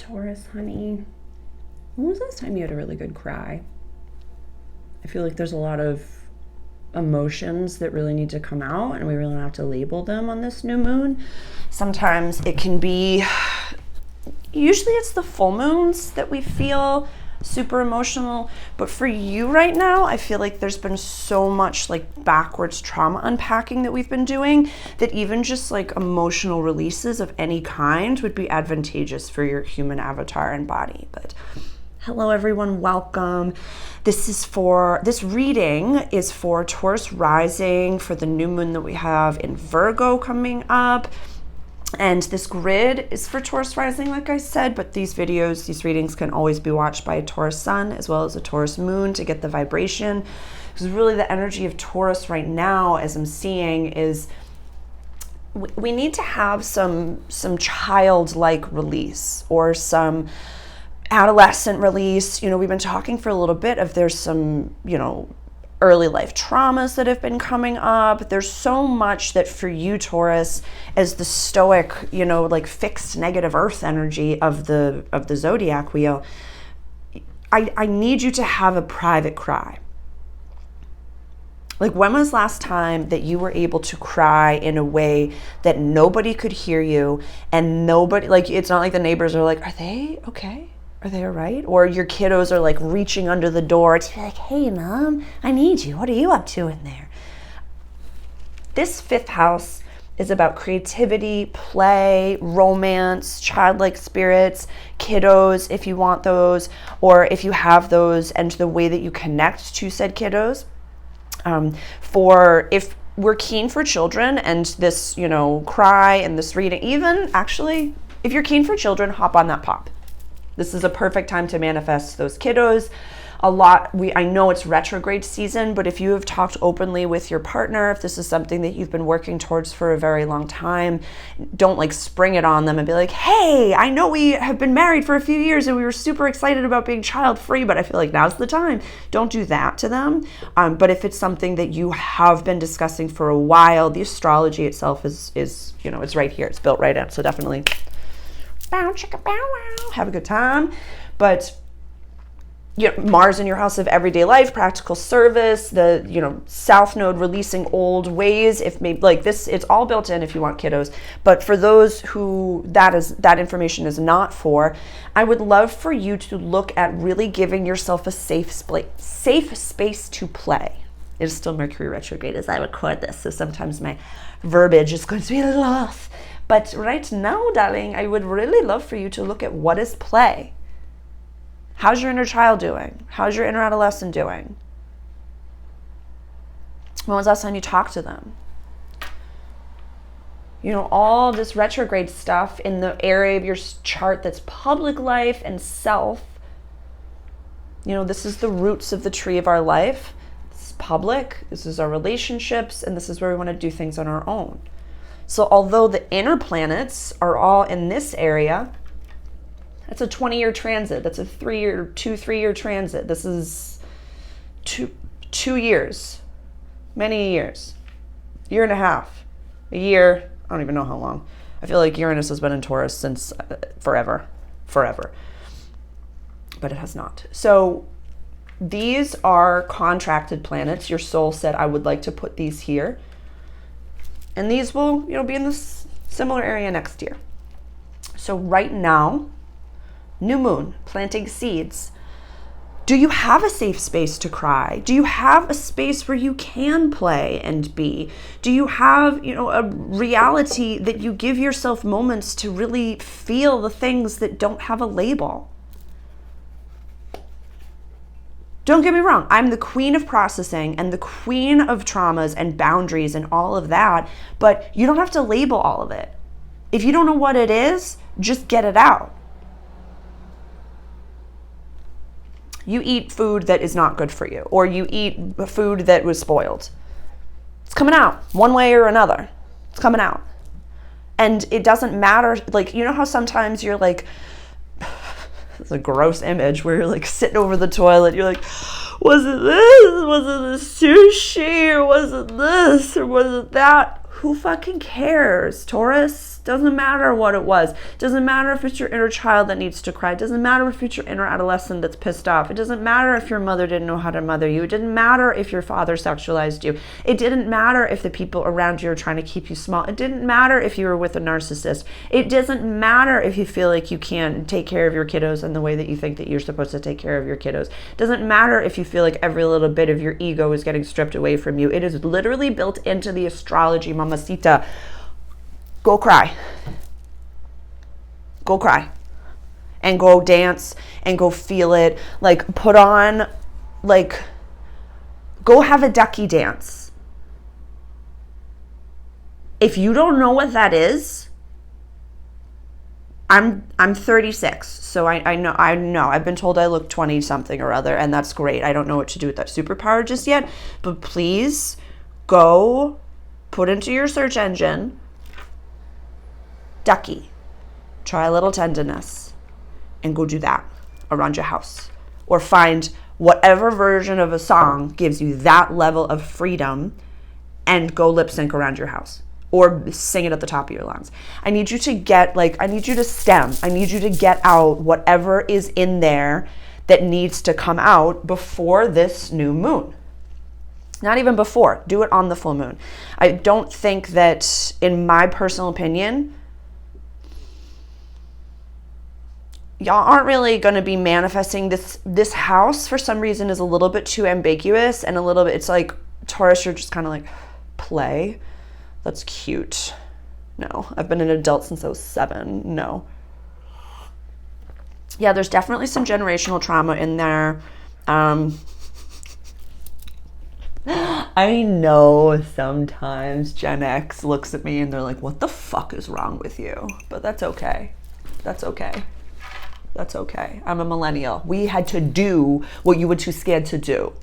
Taurus, honey, when was the last time you had a really good cry? I feel like there's a lot of emotions that really need to come out, and we really don't have to label them on this new moon. Sometimes it can be, usually it's the full moons that we feel super emotional, but for you right now, I feel like there's been so much like backwards trauma unpacking that we've been doing that even just like emotional releases of any kind would be advantageous for your human avatar and body. But hello everyone, welcome. This reading is for Taurus rising, for the new moon that we have in Virgo coming up. And this grid is for Taurus rising, like I said, but these readings can always be watched by a Taurus sun as well as a Taurus moon to get the vibration. Because really the energy of Taurus right now, as I'm seeing, is we need to have some childlike release or some adolescent release. You know, we've been talking for a little bit of there's some, early life traumas that have been coming up. There's so much that for you, Taurus, as the stoic, like fixed negative earth energy of the zodiac wheel, I need you to have a private cry. Like, when was last time that you were able to cry in a way that nobody could hear you and nobody, like, it's not like the neighbors are like, are they okay? Are they all right? Or your kiddos are like reaching under the door to be like, hey mom, I need you. What are you up to in there? This fifth house is about creativity, play, romance, childlike spirits, kiddos if you want those, or if you have those, and the way that you connect to said kiddos. For if we're keen for children and this, cry and this reading, even actually, if you're keen for children, hop on that pop. This is a perfect time to manifest those kiddos. I know it's retrograde season, but if you have talked openly with your partner, if this is something that you've been working towards for a very long time, don't like spring it on them and be like, hey, I know we have been married for a few years and we were super excited about being child free, but I feel like now's the time. Don't do that to them. But if it's something that you have been discussing for a while, the astrology itself is it's right here. It's built right in. So definitely bow, chicka, bow, wow. Have a good time. But Mars in your house of everyday life, practical service, the South Node releasing old ways. If maybe like this, it's all built in if you want kiddos. But for those who that information is not for, I would love for you to look at really giving yourself a safe space to play. It is still Mercury retrograde as I record this, so sometimes my verbiage is going to be a little off. But right now, darling, I would really love for you to look at what is play. How's your inner child doing? How's your inner adolescent doing? When was the last time you talked to them? All this retrograde stuff in the area of your chart that's public life and self. This is the roots of the tree of our life. This is public. This is our relationships. And this is where we want to do things on our own. So although the inner planets are all in this area, that's a 20-year transit. That's a 3-year transit. This is two years, many years, year and a half, a year. I don't even know how long. I feel like Uranus has been in Taurus since forever, but it has not. So these are contracted planets. Your soul said, I would like to put these here. And these will, be in this similar area next year. So right now, new moon, planting seeds. Do you have a safe space to cry? Do you have a space where you can play and be? Do you have, a reality that you give yourself moments to really feel the things that don't have a label? Don't get me wrong, I'm the queen of processing and the queen of traumas and boundaries and all of that, but you don't have to label all of it. If you don't know what it is, just get it out. You eat food that is not good for you, or you eat food that was spoiled. It's coming out one way or another. It's coming out. And it doesn't matter, like, how sometimes you're like, it's a gross image where you're like sitting over the toilet. You're like, was it this? Was it the sushi? Or was it this? Or was it that? Who fucking cares, Taurus? Doesn't matter what it was. Doesn't matter if it's your inner child that needs to cry. Doesn't matter if it's your inner adolescent that's pissed off. It doesn't matter if your mother didn't know how to mother you. It didn't matter if your father sexualized you. It didn't matter if the people around you are trying to keep you small. It didn't matter if you were with a narcissist. It doesn't matter if you feel like you can't take care of your kiddos in the way that you think that you're supposed to take care of your kiddos. It doesn't matter if you feel like every little bit of your ego is getting stripped away from you. It is literally built into the astrology, mamacita. Go cry. Go cry. And go dance and go feel it. Like, put on, like, go have a ducky dance. If you don't know what that is, I'm 36, so I know. I've been told I look 20 something or other, and that's great. I don't know what to do with that superpower just yet, but please go put into your search engine ducky, try a little tenderness, and go do that around your house, or find whatever version of a song gives you that level of freedom and go lip sync around your house. Or sing it at the top of your lungs. I need you to get, like, I need you to stem. I need you to get out whatever is in there that needs to come out before this new moon. Not even before. Do it on the full moon. I don't think that, in my personal opinion, y'all aren't really going to be manifesting this house. For some reason is a little bit too ambiguous and a little bit, it's like, Taurus, you're just kind of like, play. That's cute. No, I've been an adult since I was 7. No. Yeah, there's definitely some generational trauma in there. I know sometimes Gen X looks at me and they're like, what the fuck is wrong with you? But that's okay. That's okay. That's okay. I'm a millennial. We had to do what you were too scared to do.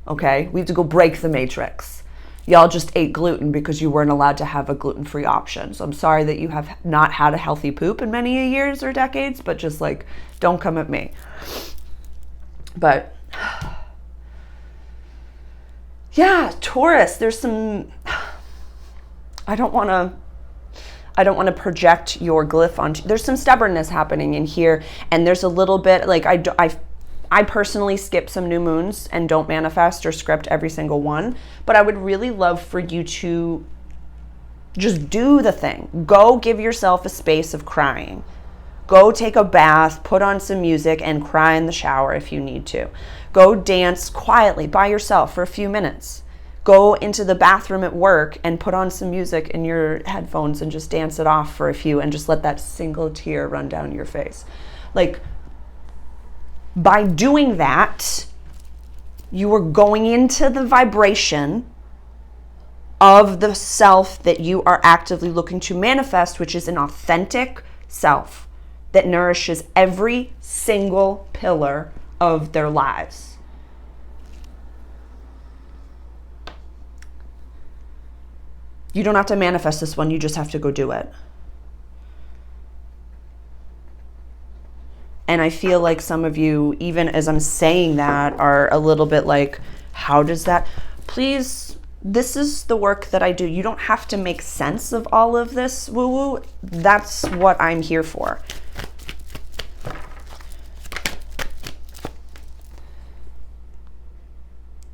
Okay? We had to go break the matrix. Y'all just ate gluten because you weren't allowed to have a gluten-free option. So I'm sorry that you have not had a healthy poop in many years or decades, but just like, don't come at me. But yeah, Taurus, there's some, I don't want to project your glyph onto, there's some stubbornness happening in here. And there's a little bit like, I personally skip some new moons and don't manifest or script every single one, but I would really love for you to just do the thing. Go give yourself a space of crying. Go take a bath, put on some music, and cry in the shower if you need to. Go dance quietly by yourself for a few minutes. Go into the bathroom at work and put on some music in your headphones and just dance it off for a few and just let that single tear run down your face. Like, by doing that, you are going into the vibration of the self that you are actively looking to manifest, which is an authentic self that nourishes every single pillar of their lives. You don't have to manifest this one, you just have to go do it. And I feel like some of you, even as I'm saying that, are a little bit like, how does that? Please, this is the work that I do. You don't have to make sense of all of this woo-woo. That's what I'm here for.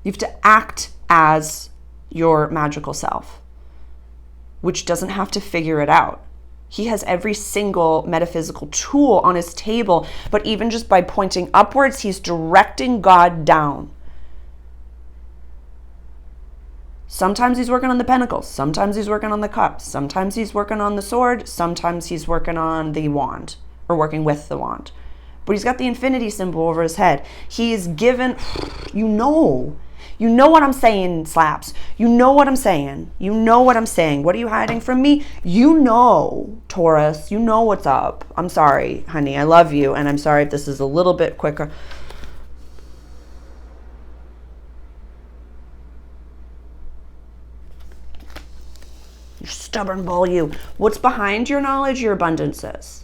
You have to act as your magical self, which doesn't have to figure it out. He has every single metaphysical tool on his table, but even just by pointing upwards, he's directing God down. Sometimes he's working on the pentacles. Sometimes he's working on the cups. Sometimes he's working on the sword. Sometimes he's working on the wand or working with the wand. But he's got the infinity symbol over his head. He's given, you know what I'm saying, slaps. You know what I'm saying. You know what I'm saying. What are you hiding from me? You know, Taurus, you know what's up. I'm sorry, honey. I love you. And I'm sorry if this is a little bit quicker. You stubborn bull, you. What's behind your knowledge? Your abundances.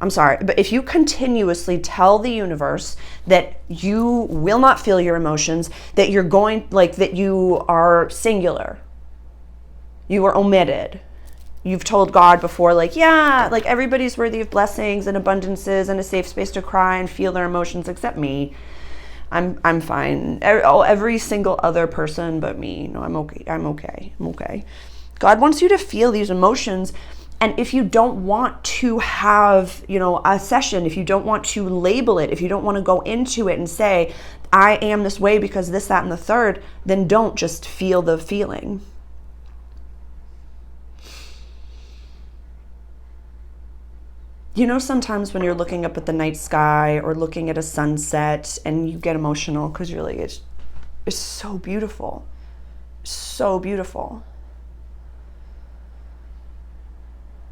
I'm sorry, but if you continuously tell the universe that you will not feel your emotions, that you're going, like, that you are singular, you are omitted, you've told God before, like, yeah, like everybody's worthy of blessings and abundances and a safe space to cry and feel their emotions except me. I'm fine. Every single other person but me. No, I'm okay. I'm okay. God wants you to feel these emotions. And if you don't want to have, a session, if you don't want to label it, if you don't want to go into it and say, I am this way because this, that, and the third, then don't, just feel the feeling. Sometimes when you're looking up at the night sky or looking at a sunset and you get emotional because you're like, it's so beautiful. So beautiful.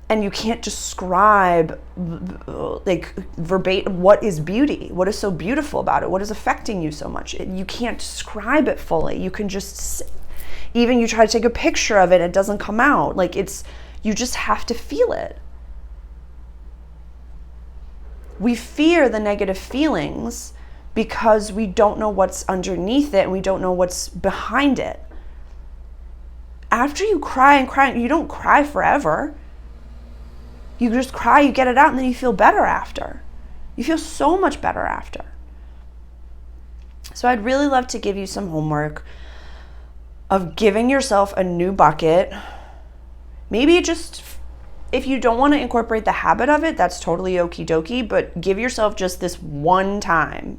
And you can't describe, like, verbatim what is beauty, what is so beautiful about it, what is affecting you so much. You can't describe it fully. You can just, even you try to take a picture of it, it doesn't come out. Like, you just have to feel it. We fear the negative feelings because we don't know what's underneath it and we don't know what's behind it. After you cry and cry, you don't cry forever. You just cry, you get it out, and then you feel better after. You feel so much better after. So I'd really love to give you some homework of giving yourself a new bucket. Maybe just, if you don't want to incorporate the habit of it, that's totally okie dokie, but give yourself just this one time,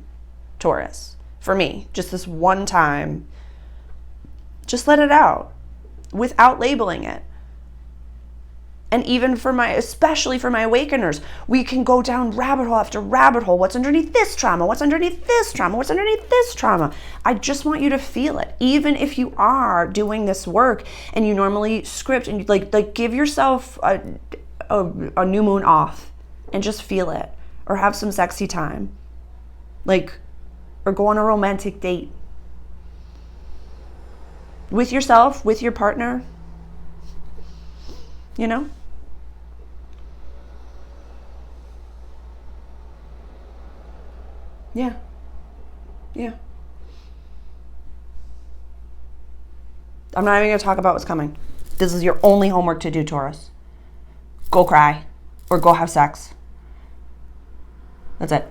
Taurus. For me, just this one time. Just let it out without labeling it. And even especially for my awakeners, we can go down rabbit hole after rabbit hole. What's underneath this trauma? What's underneath this trauma? What's underneath this trauma? I just want you to feel it. Even if you are doing this work and you normally script and you like give yourself a new moon off and just feel it, or have some sexy time, or go on a romantic date with yourself, with your partner, Yeah. I'm not even going to talk about what's coming. This is your only homework to do, Taurus. Go cry or go have sex. That's it.